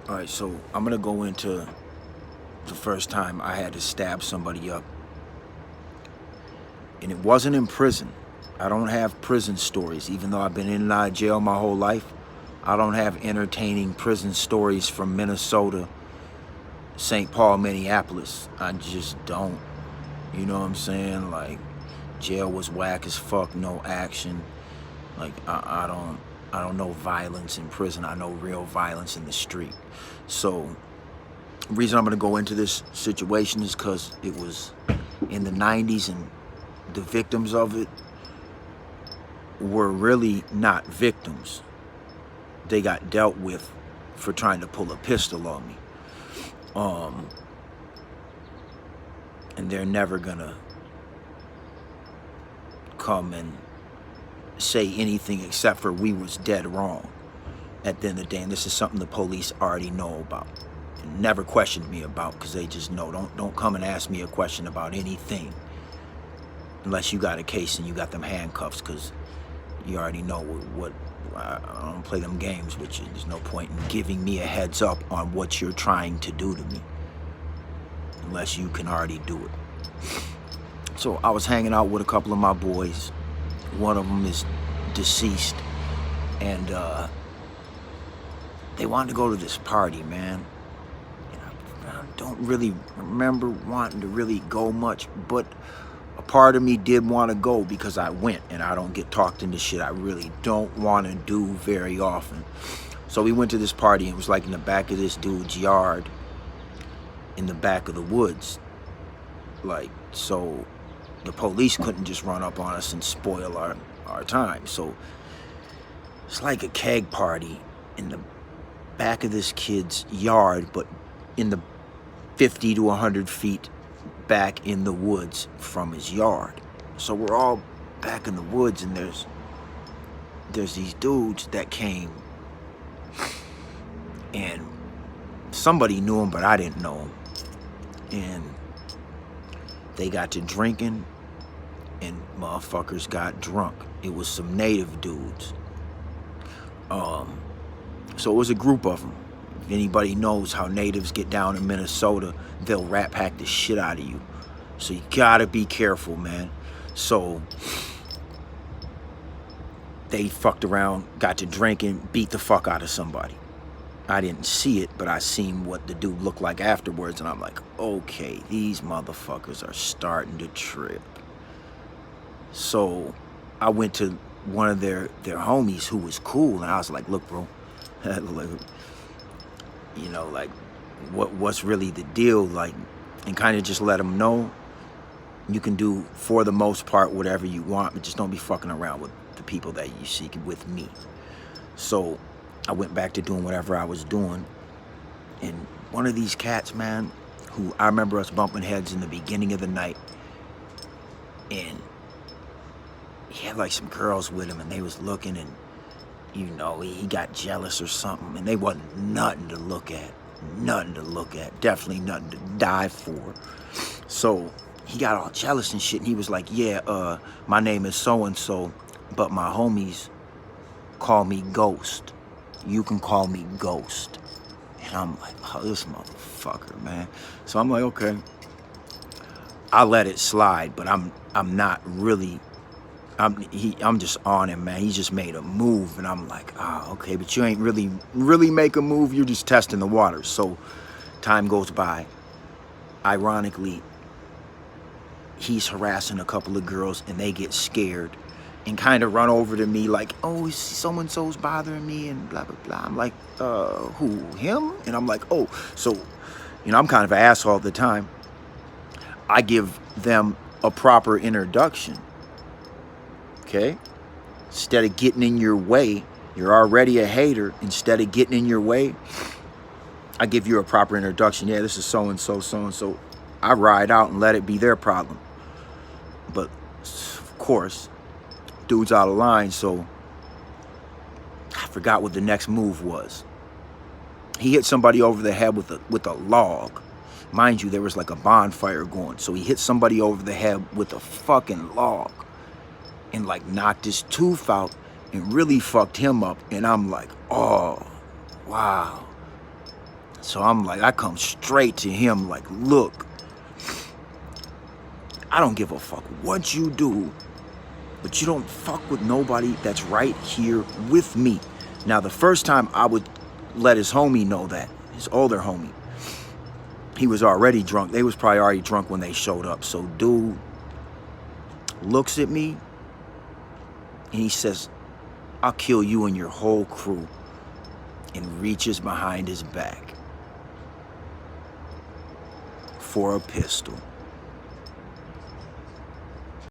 All right, so I'm gonna go into the first time I had to stab somebody up. And it wasn't in prison. I don't have prison stories, even though I've been in and out of jail my whole life. I don't have entertaining prison stories from Minnesota, St. Paul, Minneapolis. I just don't. You know what I'm saying? Like, jail was whack as fuck, no action. Like, I don't know violence in prison. I know real violence in the street. So the reason I'm gonna go into this situation is because it was in the 90s and the victims of it were really not victims. They got dealt with for trying to pull a pistol on me. And they're never gonna come and say anything except for we was dead wrong at the end of the day. And this is something the police already know about and never questioned me about, because they just know, don't come and ask me a question about anything unless you got a case and you got them handcuffs, because you already know what I don't play them games with you. There's no point in giving me a heads up on what you're trying to do to me unless you can already do it. So I was hanging out with a couple of my boys. One of them is deceased, and they wanted to go to this party, man. And I don't really remember wanting to really go much, but a part of me did want to go because I went, and I don't get talked into shit I really don't want to do very often. So we went to this party, and it was like in the back of this dude's yard, in the back of the woods. Like, so the police couldn't just run up on us and spoil our time. So it's like a keg party in the back of this kid's yard, but in the 50 to 100 feet back in the woods from his yard. So we're all back in the woods, and there's these dudes that came, and somebody knew him, but I didn't know him. And they got to drinking, and motherfuckers got drunk. It was some native dudes. So it was a group of them. If anybody knows how natives get down in Minnesota, they'll rat pack the shit out of you. So you gotta be careful, man. So they fucked around, got to drinking, beat the fuck out of somebody. I didn't see it, but I seen what the dude looked like afterwards, and I'm like, okay, these motherfuckers are starting to trip. So I went to one of their homies who was cool, and I was like, look, bro, like, you know, like, what's really the deal? Like, and kind of just let them know you can do, for the most part, whatever you want, but just don't be fucking around with the people that you see with me. So I went back to doing whatever I was doing, and one of these cats, man, who I remember us bumping heads in the beginning of the night, and he had like some girls with him, and they was looking, and you know, he got jealous or something, and they wasn't nothing to look at. Nothing to look at. Definitely nothing to die for. So he got all jealous and shit, and he was like, yeah, my name is so-and-so, but my homies call me Ghost. You can call me Ghost. And I'm like, oh, this motherfucker, man. So I'm like, okay, I let it slide, but I'm not really, I'm just on him, man. He just made a move, and I'm like, oh, okay, but you ain't really make a move. You're just testing the water. So time goes by. Ironically, he's harassing a couple of girls, and they get scared and kind of run over to me like, oh, so-and-so's bothering me, and blah, blah, blah. I'm like, who, him? And I'm like, oh. So, you know, I'm kind of an asshole at the time. I give them a proper introduction. Okay? Instead of getting in your way, you're already a hater. Instead of getting in your way, I give you a proper introduction. Yeah, this is so-and-so, so-and-so. I ride out and let it be their problem. But, of course, dude's out of line, so I forgot what the next move was. He hit somebody over the head with a log. Mind you, there was like a bonfire going. So he hit somebody over the head with a fucking log and like knocked his tooth out and really fucked him up. And I'm like, oh, wow. So I'm like, I come straight to him like, look, I don't give a fuck what you do, but you don't fuck with nobody that's right here with me. Now, the first time I would let his homie know that, his older homie, he was already drunk. They was probably already drunk when they showed up. So dude looks at me and he says, I'll kill you and your whole crew, and reaches behind his back for a pistol.